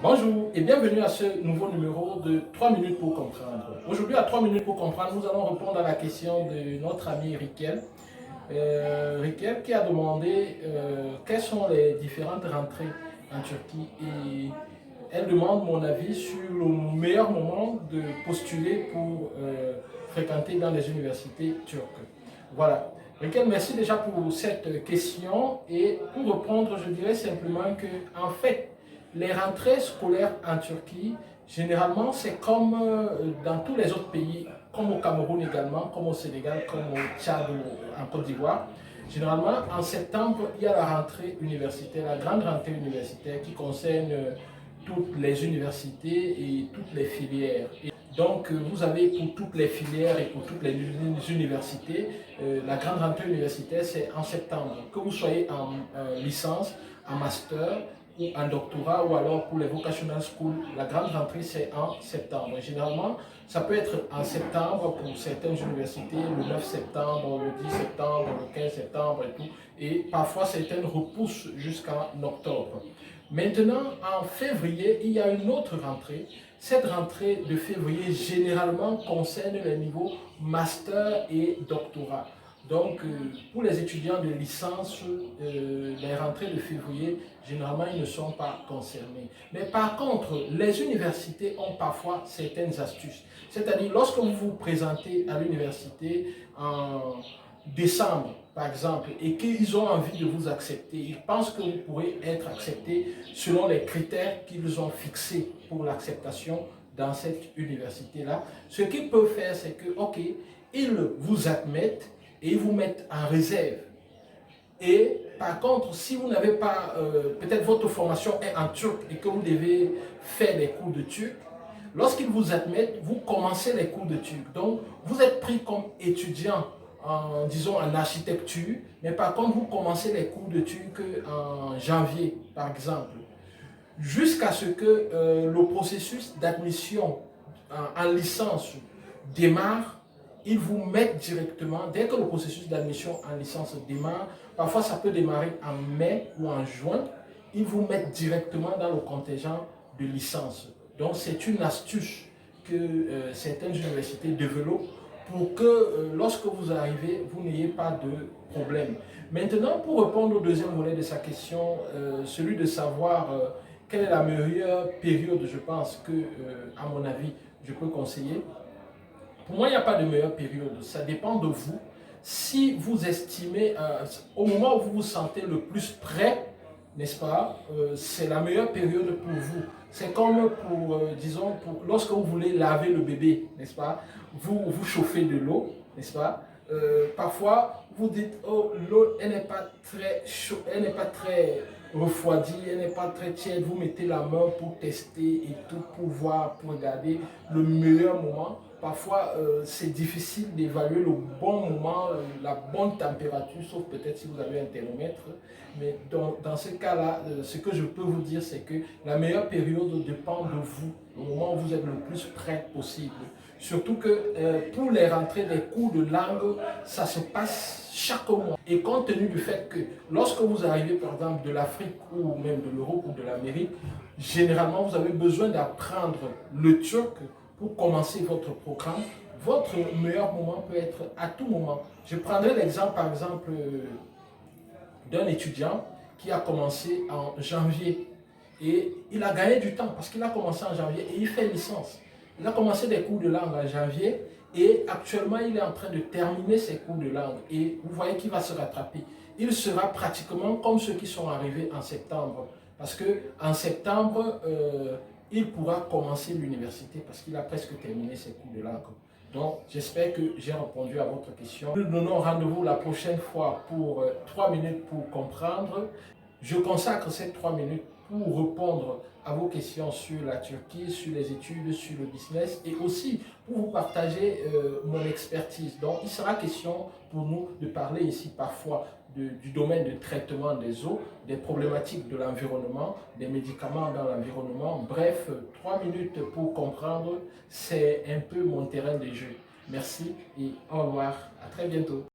Bonjour et bienvenue à ce nouveau numéro de 3 minutes pour comprendre. Aujourd'hui à 3 minutes pour comprendre, nous allons répondre à la question de notre ami Riquel. Riquel qui a demandé quelles sont les différentes rentrées en Turquie et elle demande mon avis sur le meilleur moment de postuler pour fréquenter dans les universités turques. Voilà. Riquel, merci déjà pour cette question et pour répondre, je dirais simplement que en fait, les rentrées scolaires en Turquie, généralement, c'est comme dans tous les autres pays, comme au Cameroun également, comme au Sénégal, comme au Tchad ou en Côte d'Ivoire. Généralement, en septembre, il y a la rentrée universitaire, la grande rentrée universitaire qui concerne toutes les universités et toutes les filières. Et donc, vous avez pour toutes les filières et pour toutes les universités, la grande rentrée universitaire, c'est en septembre. Que vous soyez en licence, en master, ou en doctorat ou alors pour les vocational schools, la grande rentrée c'est en septembre. Généralement, ça peut être en septembre pour certaines universités, le 9 septembre, le 10 septembre, le 15 septembre et tout. Et parfois certaines repoussent jusqu'en octobre. Maintenant, en février, il y a une autre rentrée. Cette rentrée de février, généralement, concerne les niveaux master et doctorat. Donc, pour les étudiants de licence, les rentrées de février, généralement, ils ne sont pas concernés. Mais par contre, les universités ont parfois certaines astuces. C'est-à-dire, lorsque vous vous présentez à l'université en décembre, par exemple, et qu'ils ont envie de vous accepter, ils pensent que vous pourrez être accepté selon les critères qu'ils ont fixés pour l'acceptation dans cette université-là. Ce qu'ils peuvent faire, c'est que, OK, ils vous admettent et ils vous mettent en réserve. Et par contre, si vous n'avez pas, peut-être votre formation est en turc et que vous devez faire des cours de turc, lorsqu'ils vous admettent, vous commencez les cours de turc. Donc, vous êtes pris comme étudiant en, disons, en architecture, mais par contre, vous commencez les cours de turc en janvier, par exemple, jusqu'à ce que le processus d'admission en licence démarre. Ils vous mettent directement, dès que le processus d'admission en licence démarre, parfois ça peut démarrer en mai ou en juin, ils vous mettent directement dans le contingent de licence. Donc c'est une astuce que certaines universités développent pour que lorsque vous arrivez, vous n'ayez pas de problème. Maintenant, pour répondre au deuxième volet de sa question, celui de savoir quelle est la meilleure période, je pense que, à mon avis, je peux conseiller. Pour moi, il n'y a pas de meilleure période. Ça dépend de vous. Si vous estimez, au moment où vous vous sentez le plus prêt, n'est-ce pas, c'est la meilleure période pour vous. C'est comme pour, disons, lorsque vous voulez laver le bébé, n'est-ce pas, vous chauffez de l'eau, n'est-ce pas. Parfois, vous dites, oh, l'eau, elle n'est pas très chaude, elle n'est pas très refroidie, elle n'est pas très tiède. Vous mettez la main pour tester et tout, pour voir, pour regarder le meilleur moment. Parfois, c'est difficile d'évaluer le bon moment, la bonne température, sauf peut-être si vous avez un thermomètre. Mais dans ce cas-là, ce que je peux vous dire, c'est que la meilleure période dépend de vous, le moment où vous êtes le plus prêt possible. Surtout que pour les rentrées des cours de langue, ça se passe chaque mois. Et compte tenu du fait que lorsque vous arrivez par exemple de l'Afrique ou même de l'Europe ou de l'Amérique, généralement vous avez besoin d'apprendre le turc pour commencer votre programme. Votre meilleur moment peut être à tout moment. Je prendrai l'exemple par exemple d'un étudiant qui a commencé en janvier et il a gagné du temps parce qu'il a commencé en janvier et il fait licence. Il a commencé des cours de langue en janvier et actuellement il est en train de terminer ses cours de langue et vous voyez qu'il va se rattraper. Il sera pratiquement comme ceux qui sont arrivés en septembre parce qu'en septembre, il pourra commencer l'université parce qu'il a presque terminé ses cours de langue. Donc, j'espère que j'ai répondu à votre question. Nous donnons rendez-vous la prochaine fois pour 3 minutes pour comprendre. Je consacre ces 3 minutes pour répondre à vos questions sur la Turquie, sur les études, sur le business et aussi pour vous partager mon expertise. Donc, il sera question pour nous de parler ici parfois du domaine de traitement des eaux, des problématiques de l'environnement, des médicaments dans l'environnement. Bref, 3 minutes pour comprendre, c'est un peu mon terrain de jeu. Merci et au revoir. À très bientôt.